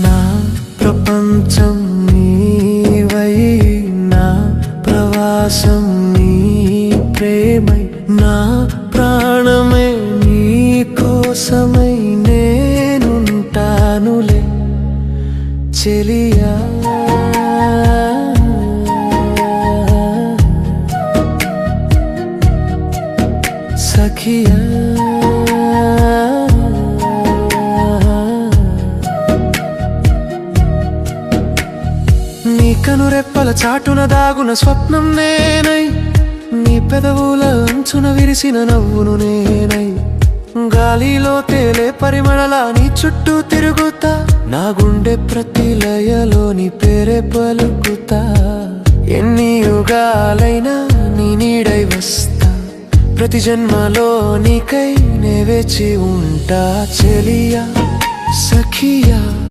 నా ప్రపంచం నీవై, నా ప్రవాసం నీ ప్రేమై, నా ప్రాణమే నీ కోసమై నేనుంటానులే చెలియా. సఖియా నీ కనురెప్పల చాటున దాగున స్వప్నం నేనై, నీ పెదవుల అంచున విరిసిన నవ్వును నేనై, గాలిలో తేలే పరిమళలా నీ చుట్టూ తిరుగుతా, నా గుండె ప్రతి లయలో నీ పేరే పలుకుతా. ఎన్ని యుగాలైనా నీ నీడై వస్తా, ప్రతి జన్మలో నీకై నే వేచి ఉంటా చెలియా. సఖియా